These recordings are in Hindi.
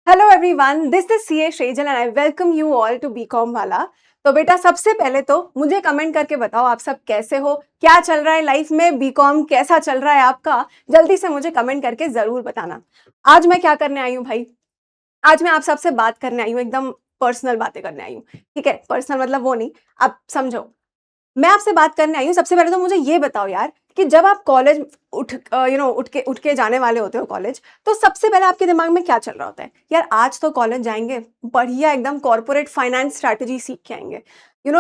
Hello everyone, this is CA Shejal and I welcome you all to BCom वाला। तो बेटा सबसे पहले तो मुझे कमेंट करके बताओ आप सब कैसे हो, क्या चल रहा है लाइफ में, बीकॉम कैसा चल रहा है आपका। जल्दी से मुझे कमेंट करके जरूर बताना। आज मैं क्या करने आई हूँ भाई? आज मैं आप सबसे बात करने आई हूँ, एकदम पर्सनल बातें करने आई हूँ। ठीक है, पर्सनल मतलब वो नहीं, आप समझो। मैं आपसे बात करने आई हूँ। सबसे पहले तो मुझे ये बताओ यार कि जब आप कॉलेज उठ के जाने वाले होते हो कॉलेज, तो सबसे पहले आपके दिमाग में क्या चल रहा होता है? यार आज तो कॉलेज जाएंगे, बढ़िया एकदम कॉर्पोरेट फाइनेंस स्ट्रैटेजी सीख के आएंगे।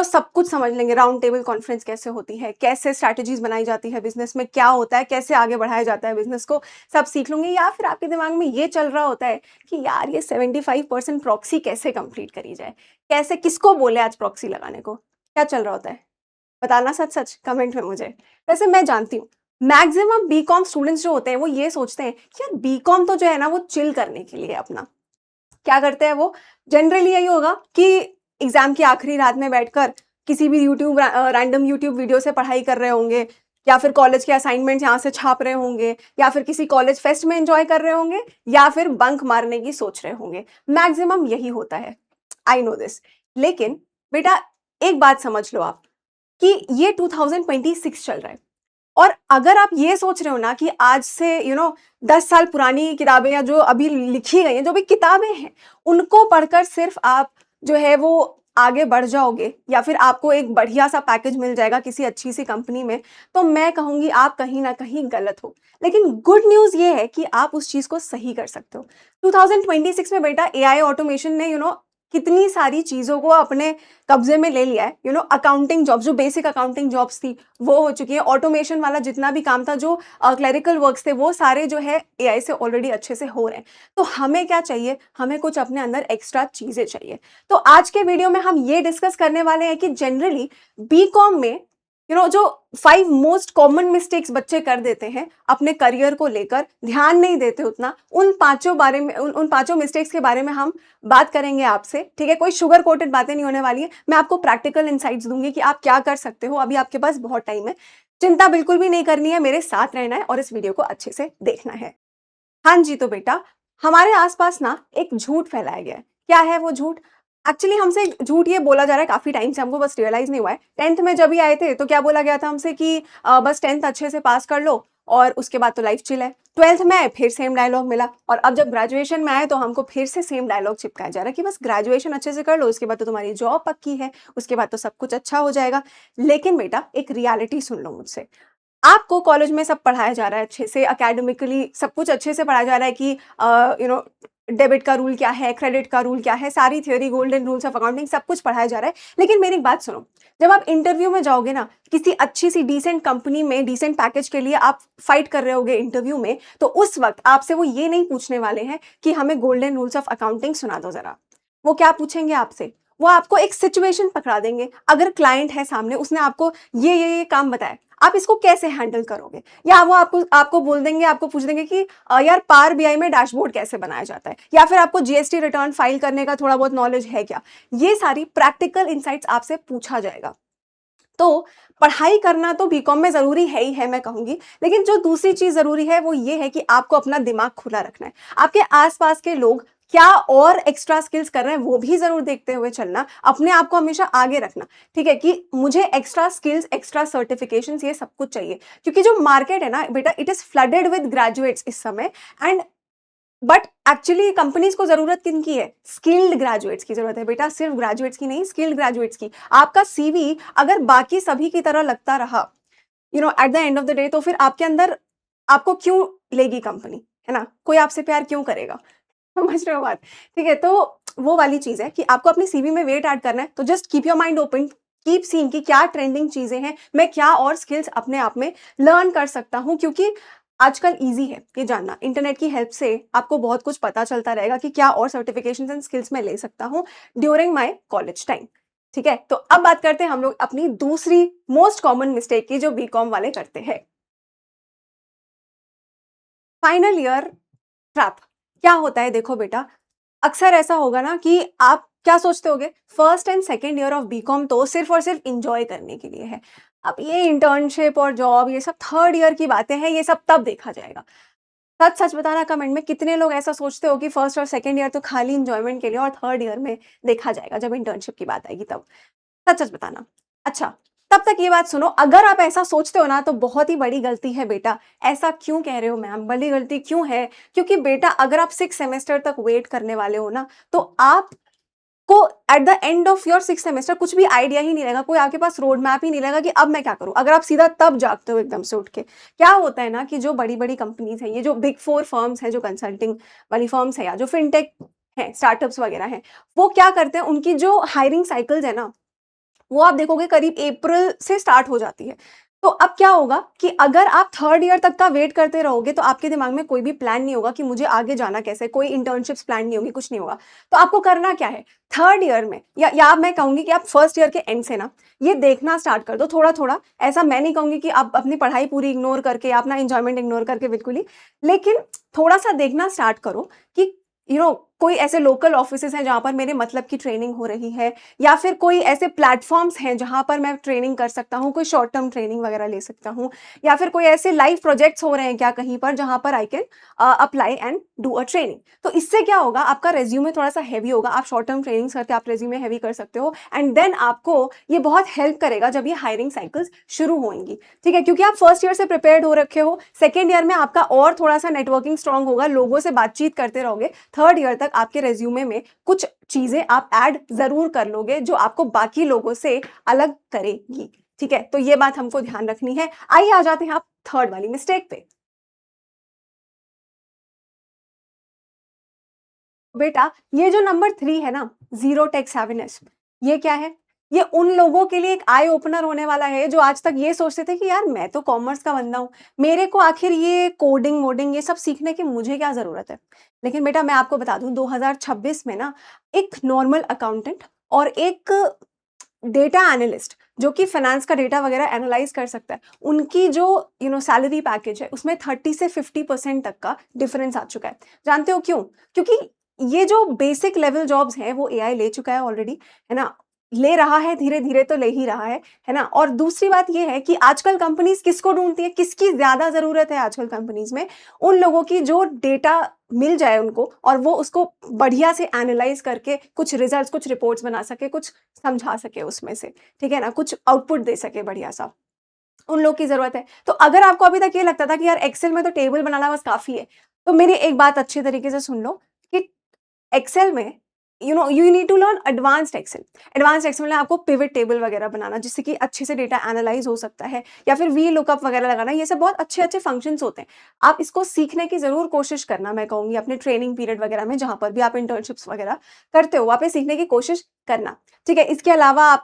सब कुछ समझ लेंगे, राउंड टेबल कॉन्फ्रेंस कैसे होती है, कैसे स्ट्रैटेजीज बनाई जाती है, बिजनेस में क्या होता है, कैसे आगे बढ़ाया जाता है बिजनेस को, सब सीख लूंगी। या फिर आपके दिमाग में ये चल रहा होता है कि यार ये 75% प्रॉक्सी कैसे कंप्लीट करी जाए, कैसे किसको बोले आज प्रॉक्सी लगाने को, क्या चल रहा होता है? बताना सच-सच कमेंट में मुझे। वैसे मैं जानती हूँ, मैक्सिमम बीकॉम स्टूडेंट्स जो होते हैं वो ये सोचते हैं कि यार बीकॉम तो जो है ना वो चिल करने के लिए है अपना। क्या करते हैं वो? जनरली यही होगा कि एग्ज़ाम की आखिरी रात में बैठकर किसी भी रैंडम यूट्यूब वीडियो से पढ़ाई कर रहे होंगे, या फिर कॉलेज के असाइनमेंट्स यहाँ से छाप रहे होंगे, या फिर किसी कॉलेज फेस्ट में एन्जॉय कर रहे होंगे, या फिर बंक मारने की सोच रहे होंगे। मैक्सिमम यही होता है। I know this. लेकिन बेटा एक बात समझ लो आप, कि ये 2026 चल रहा है। और अगर आप ये सोच रहे हो ना कि आज से 10 साल पुरानी किताबें या जो अभी लिखी गई हैं, जो भी किताबें हैं, उनको पढ़कर सिर्फ आप जो है वो आगे बढ़ जाओगे, या फिर आपको एक बढ़िया-सा पैकेज मिल जाएगा किसी अच्छी-सी कंपनी में, तो मैं कहूँगी आप कहीं न कहीं गलत हो। लेकिन गुड न्यूज़ ये है कि आप उस चीज़ को सही कर सकते हो। 2026 में बेटा एआई ऑटोमेशन ने कितनी सारी चीज़ों को अपने कब्ज़े में ले लिया है। अकाउंटिंग जॉब्स, जो बेसिक अकाउंटिंग जॉब्स थी, वो हो चुकी है। ऑटोमेशन वाला जितना भी काम था, जो क्लेरिकल वर्क्स थे, वो सारे जो है एआई से ऑलरेडी अच्छे से हो रहे हैं। तो हमें क्या चाहिए? हमें कुछ अपने अंदर एक्स्ट्रा चीज़ें चाहिए। तो आज के वीडियो में हम ये डिस्कस करने वाले हैं कि जनरली बीकॉम में जो 5 मोस्ट कॉमन मिस्टेक्स बच्चे कर देते हैं अपने करियर को लेकर, ध्यान नहीं देते उतना, उन पाँचों मिस्टेक्स के बारे में हम बात करेंगे आपसे। ठीक है, कोई शुगर कोटेड बातें नहीं होने वाली है। मैं आपको प्रैक्टिकल इनसाइट्स दूंगी कि आप क्या कर सकते हो। अभी आपके पास बहुत टाइम है, चिंता बिल्कुल भी नहीं करनी है, मेरे साथ रहना है और इस वीडियो को अच्छे से देखना है। हाँ जी, तो बेटा हमारे आसपास ना एक झूठ फैलाया गया है। क्या है वो झूठ? एक्चुअली हमसे झूठ ये बोला जा रहा है काफ़ी टाइम से, हमको बस रियलाइज़ नहीं हुआ है। 10th में जब भी आए थे तो क्या बोला गया था हमसे कि बस 10th अच्छे से पास कर लो और उसके बाद तो लाइफ चिल है। 12th में आए फिर सेम डायलॉग मिला, और अब जब ग्रेजुएशन में आए तो हमको फिर से सेम डायलॉग चिपकाया जा रहा है कि बस ग्रेजुएशन अच्छे से कर लो, उसके बाद तो तुम्हारी जॉब पक्की है, उसके बाद तो सब कुछ अच्छा हो जाएगा। लेकिन बेटा एक रियलिटी सुन लो मुझसे। आपको कॉलेज में सब पढ़ाया जा रहा है अच्छे से, एकेडमिकली सब कुछ अच्छे से पढ़ाया जा रहा है कि डेबिट का रूल क्या है, क्रेडिट का रूल क्या है, सारी theory, golden rules of accounting सब कुछ पढ़ाया जा रहा है। लेकिन मेरी एक बात सुनो, जब आप इंटरव्यू में जाओगे ना, किसी अच्छी सी डिसेंट कंपनी में डिसेंट पैकेज के लिए आप फाइट कर रहे होगे इंटरव्यू में, तो उस वक्त आपसे वो ये नहीं पूछने वाले हैं कि हमें गोल्डन रूल्स ऑफ अकाउंटिंग सुना दो जरा। वो क्या पूछेंगे आपसे? वो आपको एक सिचुएशन पकड़ा देंगे। अगर क्लाइंट है सामने, उसने आपको ये काम बताया, आप इसको कैसे हैंडल करोगे? या वो आपको आपको बोल देंगे, आपको पूछ देंगे कि यार पावर बीआई में डैशबोर्ड कैसे बनाया जाता है, या फिर आपको जीएसटी रिटर्न फाइल करने का थोड़ा बहुत नॉलेज है क्या? ये सारी प्रैक्टिकल इनसाइट्स आपसे पूछा जाएगा। तो पढ़ाई करना तो बीकॉम में ज़रूरी है ही है, मैं कहूँगी। लेकिन जो दूसरी चीज़ ज़रूरी है वो ये है कि आपको अपना दिमाग खुला रखना है। आपके आस-पास के लोग क्या और एक्स्ट्रा स्किल्स कर रहे हैं वो भी ज़रूर देखते हुए चलना। अपने आप को हमेशा आगे रखना, ठीक है? कि मुझे एक्स्ट्रा स्किल्स, एक्स्ट्रा सर्टिफिकेशंस ये सब कुछ चाहिए। क्योंकि जो मार्केट है ना बेटा, it is flooded with graduates इस समय। एंड बट एक्चुअली कंपनीज को जरूरत किनकी है? स्किल्ड ग्रेजुएट्स की जरूरत है बेटा, सिर्फ ग्रेजुएट्स की नहीं, स्किल्ड ग्रेजुएट्स की। आपका सीवी अगर बाकी सभी की तरह लगता रहा at the end of the day, तो फिर आपके अंदर आपको क्यों लेगी कंपनी? है ना? कोई आपसे प्यार क्यों करेगा? समझ रहे हो बात? ठीक है, तो वो वाली चीज है कि आपको अपनी सीवी में वेट ऐड करना है, तो just keep your mind open, keep seeing कि क्या ट्रेंडिंग चीजें हैं, मैं क्या और स्किल्स अपने आप में लर्न कर सकता हूं। क्योंकि आजकल इजी है ये जानना, इंटरनेट की हेल्प से आपको बहुत कुछ पता चलता रहेगा कि क्या और सर्टिफिकेशंस एंड स्किल्स मैं ले सकता हूं ड्यूरिंग माय कॉलेज टाइम। ठीक है, तो अब बात करते हैं हम लोग अपनी दूसरी मोस्ट कॉमन मिस्टेक की, जो बीकॉम वाले करते हैं, फाइनल ईयर ट्रैप। क्या होता है देखो बेटा, अक्सर ऐसा होगा ना कि आप क्या सोचते होगे, first and second year of BCom तो सिर्फ और सिर्फ इंजॉय करने के लिए है। अब ये इंटर्नशिप और जॉब, ये सब थर्ड ईयर की बातें हैं, ये सब तब देखा जाएगा। सच सच बताना कमेंट में, कितने लोग ऐसा सोचते हो कि फर्स्ट और सेकंड ईयर तो खाली एंजॉयमेंट के लिए और थर्ड ईयर में देखा जाएगा जब इंटर्नशिप की बात आएगी तब। सच सच बताना। अच्छा, तब तक ये बात सुनो, अगर आप ऐसा सोचते हो ना तो बहुत ही बड़ी गलती है बेटा। ऐसा क्यों कह रहे हो मैम, बड़ी गलती क्यों है? क्योंकि बेटा अगर आप 6 सेमेस्टर तक वेट करने वाले हो ना, तो आपको at the end of your 6 semester कुछ भी आइडिया ही नहीं रहेगा, कोई आपके पास रोड मैप ही नहीं रहेगा कि अब मैं क्या करूँ? अगर आप सीधा तब जागते हो एकदम से उठ के। क्या होता है ना कि जो बड़ी-बड़ी कंपनीज़ हैं, ये जो बिग 4 फर्म्स हैं, जो कंसल्टिंग वाली फर्म्स हैं या जो फिनटेक हैं, स्टार्टअप्स वगैरह हैं, वो क्या करते हैं, उनकी जो हायरिंग साइकिल्स है ना, वो आप देखोगे करीब अप्रैल से स्टार्ट हो जाती है। तो अब क्या होगा कि अगर आप थर्ड ईयर तक का वेट करते रहोगे तो आपके दिमाग में कोई भी प्लान नहीं होगा कि मुझे आगे जाना कैसे है, कोई इंटर्नशिप्स प्लान नहीं होगी, कुछ नहीं होगा। तो आपको करना क्या है, थर्ड ईयर में या मैं कहूँगी कि आप फर्स्ट ईयर के एंड से ना ये देखना स्टार्ट कर दो थोड़ा-थोड़ा। ऐसा मैं नहीं कहूँगी कि आप अपनी पढ़ाई पूरी इग्नोर करके या अपना एन्जॉयमेंट इग्नोर करके बिल्कुल ही, लेकिन थोड़ा-सा देखना स्टार्ट करो कि कोई ऐसे लोकल ऑफिसेज़ हैं जहाँ पर मेरे मतलब की ट्रेनिंग हो रही है, या फिर कोई ऐसे प्लेटफ़ॉर्म्स हैं जहाँ पर मैं ट्रेनिंग कर सकता हूँ, कोई शॉर्ट टर्म ट्रेनिंग वगैरह ले सकता हूँ, या फिर कोई ऐसे लाइव प्रोजेक्ट्स हो रहे हैं क्या कहीं पर जहाँ पर I can apply and do a training. तो इससे क्या होगा, आपका रिज़्यूमे थोड़ा-सा हेवी होगा, आप शॉर्ट टर्म ट्रेनिंग्स करके आप रिज़्यूमे हेवी कर सकते हो एंड देन आपको ये बहुत हेल्प करेगा जब ये हायरिंग साइकिल्स शुरू होंगी, ठीक है? क्योंकि आप फर्स्ट ईयर से प्रिपेयर्ड हो रखे हो, सेकंड ईयर में आपका और थोड़ा-सा नेटवर्किंग स्ट्रांग होगा, लोगों से बातचीत करते रहोगे, थर्ड ईयर तक आपके रिज़्यूमे में कुछ चीज़ें आप ऐड ज़रूर कर लोगे जो आपको बाकी लोगों से अलग करेगी, ठीक है? तो ये बात हमको ध्यान रखनी है। आइए आ जाते हैं आप थर्ड वाली मिस्टेक पे। बेटा ये जो नंबर 3 है ना, ज़ीरो टेक हैवीनेस, ये क्या है? ये उन लोगों के लिए एक आई ओपनर होने वाला है जो आज तक ये सोचते थे कि यार मैं तो कॉमर्स का बंदा हूँ, मेरे को आखिर ये कोडिंग वोडिंग ये सब सीखने की मुझे क्या ज़रूरत है? लेकिन बेटा मैं आपको बता दूँ, 2026 में ना एक नॉर्मल अकाउंटेंट और एक डेटा एनालिस्ट जो कि फाइनेंस का डेटा वगैरह एनालाइज कर सकता है, उनकी जो सैलरी पैकेज है उसमें 30 से 50% तक का डिफरेंस आ चुका है। जानते हो क्यों? क्योंकि ये जो बेसिक लेवल जॉब्स हैं वो एआई ले चुका है ऑलरेडी, है ना? ले रहा है, धीरे-धीरे तो ले ही रहा है ना? और दूसरी बात ये है कि आजकल कंपनीज़ किसको ढूँढती है, किसकी ज़्यादा ज़रूरत है आजकल कंपनीज़ में? उन लोगों की जो डेटा मिल जाए उनको और वो उसको बढ़िया से एनालाइज़ करके कुछ रिजल्ट्स, कुछ रिपोर्ट्स बना सके, कुछ समझा सके उसमें से, ठीक है ना? कुछ आउटपुट दे सके बढ़िया-सा, उन लोग की ज़रूरत है। तो अगर आपको अभी तक ये लगता था कि यार एक्सेल में तो टेबल बनाना बस काफ़ी है, तो मेरी एक बात अच्छी तरीके से सुन लो कि एक्सेल में you need to learn advanced Excel. Advanced Excel में आपको पिवट टेबल वगैरह बनाना जिससे कि अच्छे से डेटा एनालाइज हो सकता है, या फिर वी लुकअप वगैरह लगाना, ये सब बहुत अच्छे-अच्छे फंक्शंस होते हैं। आप इसको सीखने की ज़रूर कोशिश करना, मैं कहूँगी अपने ट्रेनिंग पीरियड वगैरह में जहाँ पर भी आप इंटर्नशिप्स वगैरह करते हो, वहाँ पे सीखने की कोशिश करना, ठीक है? इसके अलावा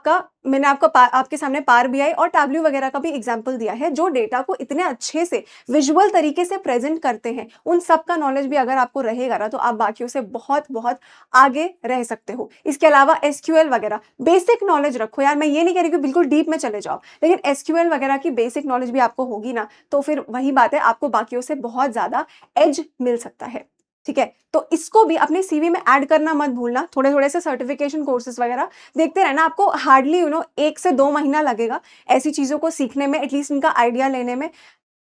मैंने आपके सामने पावर बीआई और टैबल्यू वगैरह का भी एग्जाम्पल दिया है, जो डेटा को इतने अच्छे से विजुअल तरीके से प्रेज़ेंट करते हैं। उन सब का नॉलेज भी अगर आपको रहेगा ना, तो आप बाकियों से बहुत-बहुत आगे रह सकते हो। इसके अलावा एसक्यूएल वगैरह बेसिक नॉलेज रखो यार, मैं ये नहीं कह रही कि बिल्कुल डीप में चले जाओ, लेकिन एसक्यूएल वगैरह की बेसिक नॉलेज भी आपको होगी ना, तो फिर वही बात है, आपको बाकियों से बहुत ज़्यादा एज मिल सकता है, ठीक है? तो इसको भी अपने सीवी में ऐड करना मत भूलना, थोड़े-थोड़े से सर्टिफिकेशन कोर्सेज़ वगैरह देखते रहना, आपको हार्डली 1 से 2 महीना लगेगा ऐसी चीज़ों को सीखने में, एटलीस्ट इनका आइडिया लेने में।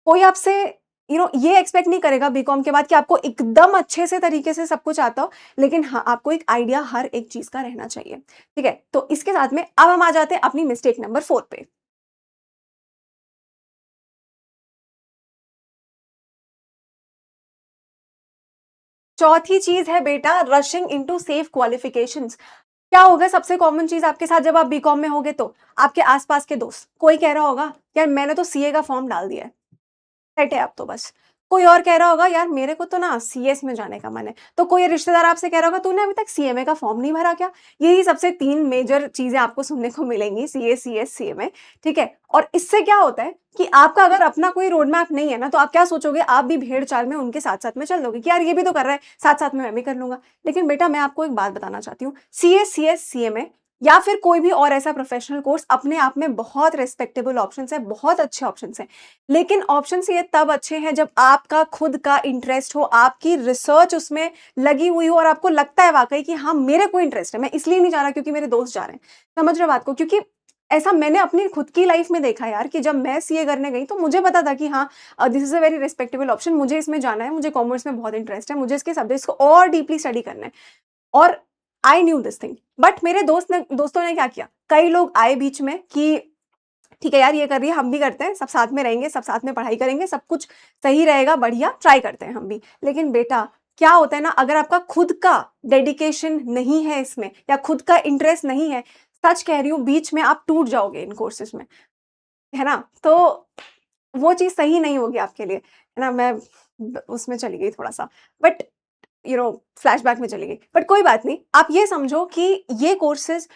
कोई आपसे ये एक्सपेक्ट नहीं करेगा बीकॉम के बाद कि आपको एकदम अच्छे से तरीके से सब कुछ आता हो, लेकिन हाँ, आपको एक आइडिया हर एक चीज़ का रहना चाहिए, ठीक है? तो इसके साथ में अब हम आ जाते हैं अपनी मिस्टेक नंबर 4 पे। चौथी चीज़ है बेटा रशिंग इंटू सेफ क्वालिफिकेशंस। क्या होगा सबसे कॉमन चीज़ आपके साथ जब आप बीकॉम में होगे तो? आपके आस-पास के दोस्त, कोई कह रहा होगा, "यार मैंने तो सीए का फॉर्म डाल दिया है।" सेट है अब तो बस। कोई और कह रहा होगा यार मेरे को तो ना सीएस में जाने का मन है। तो कोई रिश्तेदार आपसे कह रहा होगा तूने अभी तक सीएमए का फॉर्म नहीं भरा क्या? यही सबसे 3 मेजर चीज़ें आपको सुनने को मिलेंगी सीए, सीएस, सीएमए, ठीक है? और इससे क्या होता है कि आपका अगर अपना कोई रोड मैप नहीं है ना, तो आप क्या सोचोगे, आप भी भेड़-चाल में उनके साथ-साथ में चल दोगे कि यार ये भी तो कर रहा है, साथ-साथ में मैं भी कर लूँगा। लेकिन बेटा मैं आपको एक बात बताना चाहती हूँ, सीए, सीएस, सीएमए या फिर कोई भी और ऐसा प्रोफेशनल कोर्स अपने आप में बहुत रिस्पेक्टेबल ऑप्शंस हैं, बहुत अच्छे ऑप्शंस हैं। लेकिन ऑप्शंस ये तब अच्छे हैं जब आपका खुद का इंटरेस्ट हो, आपकी रिसर्च उसमें लगी हुई हो और आपको लगता है वाक़ई कि हाँ, मेरे को इंटरेस्ट है, मैं इसलिए नहीं जा रहा क्योंकि मेरे दोस्त जा रहे हैं। समझ रहे हो बात को? क्योंकि ऐसा मैंने अपनी खुद की लाइफ में देखा यार कि जब मैं सीए करने गई तो मुझे पता था कि हाँ, this is a very respectable option, मुझे इसमें जाना है, मुझे कॉमर्स में बहुत इंटरेस्ट है, मुझे इसके सब्जेक्ट्स को और डीपली स्टडी करना है और I knew this thing. But मेरे दोस्तों ने क्या किया, कई लोग आए बीच में कि ठीक है यार, ये कर रही है, हम भी करते हैं, सब साथ में रहेंगे, सब साथ में पढ़ाई करेंगे, सब कुछ सही रहेगा, बढ़िया, ट्राई करते हैं हम भी। लेकिन बेटा, क्या होता है ना, अगर आपका खुद का डेडिकेशन नहीं है इसमें या खुद का इंटरेस्ट नहीं है, सच कह रही हूँ, बीच में आप टूट जाओगे इन कोर्सेज़ में, है ना? तो वो चीज़ सही नहीं होगी आपके लिए, है ना? मैं ब उसमें चली गई थोड़ा-सा, बट फ्लैशबैक में चली गई। बट कोई बात नहीं, आप ये समझो कि ये कोर्सेज़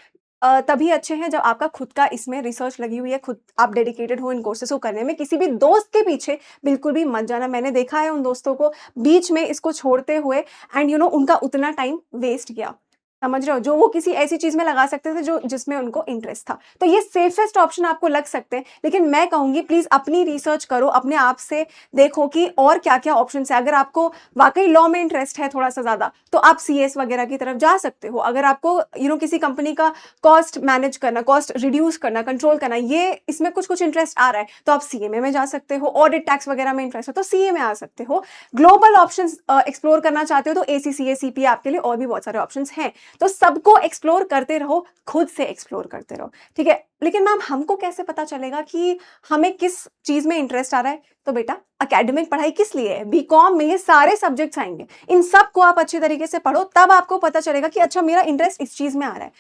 तभी अच्छे हैं जब आपका खुद का इसमें रिसर्च लगी हुई है, खुद आप डेडिकेटेड हो इन कोर्सेज़ को करने में, किसी भी दोस्त के पीछे बिल्कुल भी मत जाना। मैंने देखा है उन दोस्तों को बीच में इसको छोड़ते हुए एंड उनका उतना टाइम वेस्ट गया। समझ रहे हो? जो वो किसी ऐसी चीज़ में लगा सकते थे जो जिसमें उनको इंटरेस्ट था। तो ये सेफेस्ट ऑप्शन आपको लग सकते हैं, लेकिन मैं कहूँगी प्लीज़ अपनी रिसर्च करो, अपने आप से देखो कि और क्या-क्या ऑप्शंस हैं। अगर आपको वाक़ई लॉ में इंटरेस्ट है थोड़ा-सा ज़्यादा, तो आप सीएस वगैरह की तरफ जा सकते हो। अगर आपको किसी कंपनी का कॉस्ट मैनेज करना, कॉस्ट रिड्यूस करना, कंट्रोल करना, ये इसमें कुछ-कुछ इंटरेस्ट आ रहा है, तो आप सीएमए में जा सकते हो। ऑडिट टैक्स वगैरह में इंटरेस्ट है, तो सीए में आ सकते हो। ग्लोबल ऑप्शंस एक्सप्लोर करना चाहते हो, तो एसीसीए, सीपीए आपके लिए और भी बहुत सारे ऑप्शंस हैं। तो सबको एक्सप्लोर करते रहो, खुद से एक्सप्लोर करते रहो, ठीक है? लेकिन मैम हमको कैसे पता चलेगा कि हमें किस चीज़ में इंटरेस्ट आ रहा है? तो बेटा, एकेडमिक पढ़ाई किस लिए है? बीकॉम में ये सारे सब्जेक्ट्स आएँगे। इन सबको आप अच्छे तरीके से पढ़ो, तब आपको पता चलेगा कि अच्छा, मेरा इंटरेस्ट इस चीज़ में आ रहा है।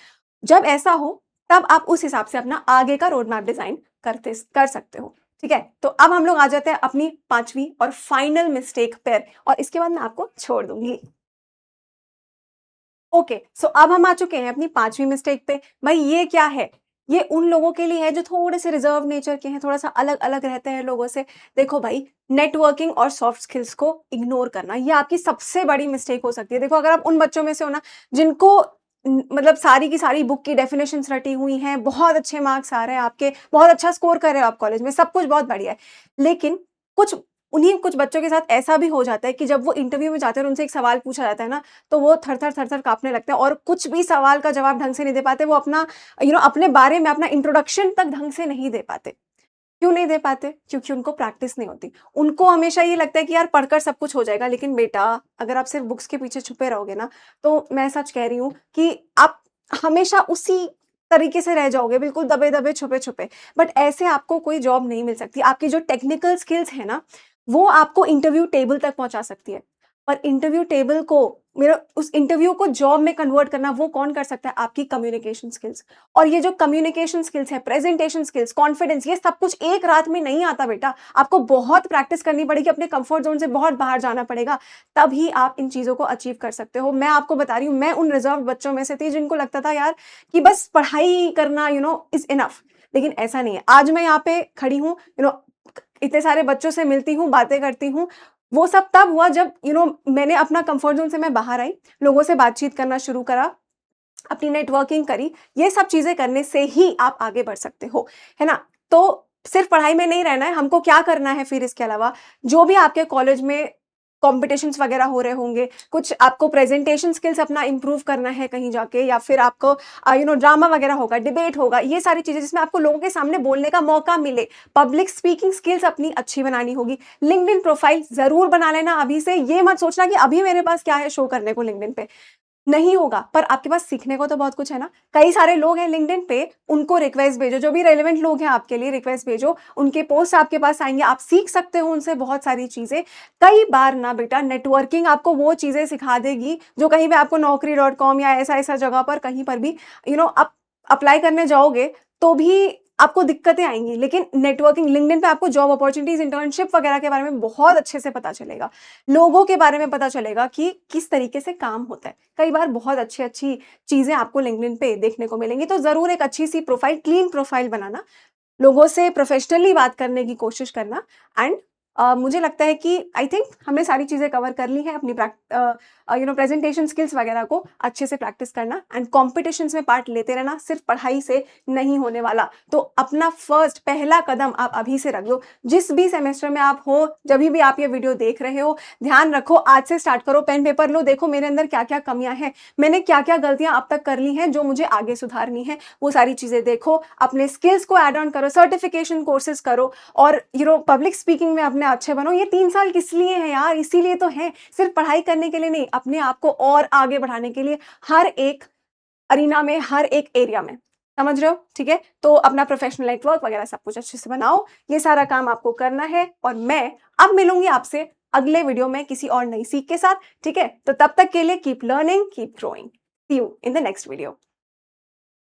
जब ऐसा हो, तब आप उस हिसाब से अपना आगे का रोड मैप डिज़ाइन कर सकते हो, ठीक है? तो अब हम लोग आ जाते हैं अपनी 5वीं और फाइनल मिस्टेक पर और इसके बाद मैं आपको छोड़ दूँगी। ओके, सो अब हम आ चुके हैं अपनी 5वीं मिस्टेक पे। भई ये क्या है? ये उन लोगों के लिए है जो थोड़े से रिज़र्व नेचर के हैं, थोड़ा-सा अलग-अलग रहते हैं लोगों से। देखो भाई, नेटवर्किंग और सॉफ्ट स्किल्स को इग्नोर करना, ये आपकी सबसे बड़ी मिस्टेक हो सकती है। देखो, अगर आप उन बच्चों में से हो ना जिनको मतलब सारी की सारी बुक की डेफिनिशंस रटी हुई हैं, बहुत अच्छे मार्क्स आ रहे हैं आपके, बहुत अच्छा स्कोर कर रहे हो आप कॉलेज में, सब कुछ बहुत बढ़िया है। लेकिन कुछ उन्हीं कुछ बच्चों के साथ ऐसा भी हो जाता है कि जब वो इंटरव्यू में जाते हैं और उनसे एक सवाल पूछा जाता है ना, तो वो थर-थर काँपने लगते हैं और कुछ भी सवाल का जवाब ढंग से नहीं दे पाते। वो अपना अपने बारे में अपना इंट्रोडक्शन तक ढंग से नहीं दे पाते। क्यों नहीं दे पाते? क्योंकि उनको प्रैक्टिस नहीं होती। उनको हमेशा ये लगता है कि यार पढ़कर सब कुछ हो जाएगा, लेकिन बेटा, अगर आप सिर्फ़ बुक्स के पीछे छुपे रहोगे ना, तो मैं सच कह रही हूँ कि आप हमेशा उसी तरीके से रह जाओगे, बिल्कुल दबे-दबे, छुपे-छुपे। बट ऐसे आपको कोई जॉब नहीं मिल सकती। आपकी जो टेक्निकल स्किल्स है ना, वो आपको इंटरव्यू टेबल तक पहुँचा सकती है। और इंटरव्यू टेबल को मेरा उस इंटरव्यू को जॉब में कन्वर्ट करना, वो कौन कर सकता है? आपकी कम्युनिकेशन स्किल्स। और ये जो कम्युनिकेशन स्किल्स है, प्रेजेंटेशन स्किल्स, कॉन्फिडेंस, ये सब कुछ एक रात में नहीं आता बेटा। आपको बहुत प्रैक्टिस करनी पड़ेगी, अपने कंफर्ट ज़ोन से बहुत बाहर जाना पड़ेगा, तभी आप इन चीज़ों को अचीव कर सकते हो। मैं आपको बता रही हूँ, मैं उन रिज़र्व्ड बच्चों में से थी जिनको लगता था यार कि बस पढ़ाई करना इज़ इनफ। लेकिन ऐसा नहीं है। आज मैं यहाँ पे खड़ी हूँ, इतने सारे बच्चों से मिलती हूँ, बातें करती हूँ। वो सब तब हुआ जब मैंने अपना कंफर्ट ज़ोन से मैं बाहर आई, लोगों से बातचीत करना शुरू करा, अपनी नेटवर्किंग करी। ये सब चीज़ें करने से ही आप आगे बढ़ सकते हो, है ना? तो सिर्फ़ पढ़ाई में नहीं रहना है, हमको क्या करना है फिर इसके अलावा? जो भी आपके कॉलेज में कॉम्पिटिशन्स वगैरह हो रहे होंगे, कुछ आपको प्रेज़ेंटेशन स्किल्स अपना इम्प्रूव करना है कहीं जाके, या फिर आपको ड्रामा वगैरह होगा, डिबेट होगा, ये सारी चीज़ें जिसमें आपको लोगों के सामने बोलने का मौका मिले। पब्लिक स्पीकिंग स्किल्स अपनी अच्छी बनानी होगी। लिंक्डइन प्रोफ़ाइल ज़रूर बना लेना अभी से, ये मत सोचना कि अभी मेरे पास क्या है शो करने को लिंक्डइन पे। नहीं होगा, पर आपके पास सीखने को तो बहुत कुछ है ना। कई सारे लोग हैं लिंक्डइन पे, उनको रिक्वेस्ट भेजो, जो भी रेलेवेंट लोग हैं आपके लिए रिक्वेस्ट भेजो, उनके पोस्ट आपके पास आएँगे, आप सीख सकते हो उनसे बहुत सारी चीज़ें। कई बार ना बेटा, नेटवर्किंग आपको वो चीज़ें सिखा देगी जो कहीं पे आपको naukri.com या ऐसा-ऐसा जगह पर कहीं पर भी आप अप्लाई करने जाओगे, तो भी आपको दिक्कतें आएँगी। लेकिन नेटवर्किंग लिंक्डइन पे आपको जॉब अपॉर्च्युनिटीज़, इंटर्नशिप वगैरह के बारे में बहुत अच्छे से पता चलेगा। लोगों के बारे में पता चलेगा कि किस तरीके से काम होता है। कई बार बहुत अच्छी-अच्छी चीज़ें आपको लिंक्डइन पे देखने को मिलेंगी, तो ज़रूर एक अच्छी-सी प्रोफ़ाइल, क्लीन प्रोफ़ाइल बनाना, लोगों से प्रोफ़ेशनली बात करने की कोशिश करना एंड मुझे लगता है कि आई थिंक हमने सारी चीज़ें कवर कर ली हैं, अपनी प्रेजेंटेशन स्किल्स वगैरह को अच्छे से प्रैक्टिस करना एंड कॉम्पिटिशन्स में पार्ट लेते रहना सिर्फ पढ़ाई से नहीं होने वाला। तो अपना फर्स्ट पहला कदम आप अभी से रख लो। जिस भी सेमेस्टर में आप हो, जभी भी आप ये वीडियो देख रहे हो, ध्यान रखो, आज से स्टार्ट करो, पेन पेपर लो, देखो मेरे अंदर क्या-क्या कमियाँ हैं, मैंने क्या-क्या गलतियाँ अब तक कर ली हैं जो मुझे आगे सुधारनी है, वो सारी चीज़ें देखो, अपने स्किल्स को ऐड ऑन करो, सर्टिफिकेशन कोर्सेज़ करो और पब्लिक स्पीकिंग में अपने अच्छे बनो। ये 3 साल किस लिए हैं यार? इसीलिए तो हैं, सिर्फ पढ़ाई करने के लिए नहीं, अपने आप को और आगे बढ़ाने के लिए हर एक अरीना में, हर एक एरिया में। समझ रहे हो? ठीक है? तो अपना प्रोफेशनल नेटवर्क वगैरह सब कुछ अच्छे से बनाओ। ये सारा काम आपको करना है और मैं अब मिलूँगी आपसे अगले वीडियो में किसी और नई सीख के साथ, ठीक है? तो तब तक के लिए keep learning, keep growing. See you in the next video.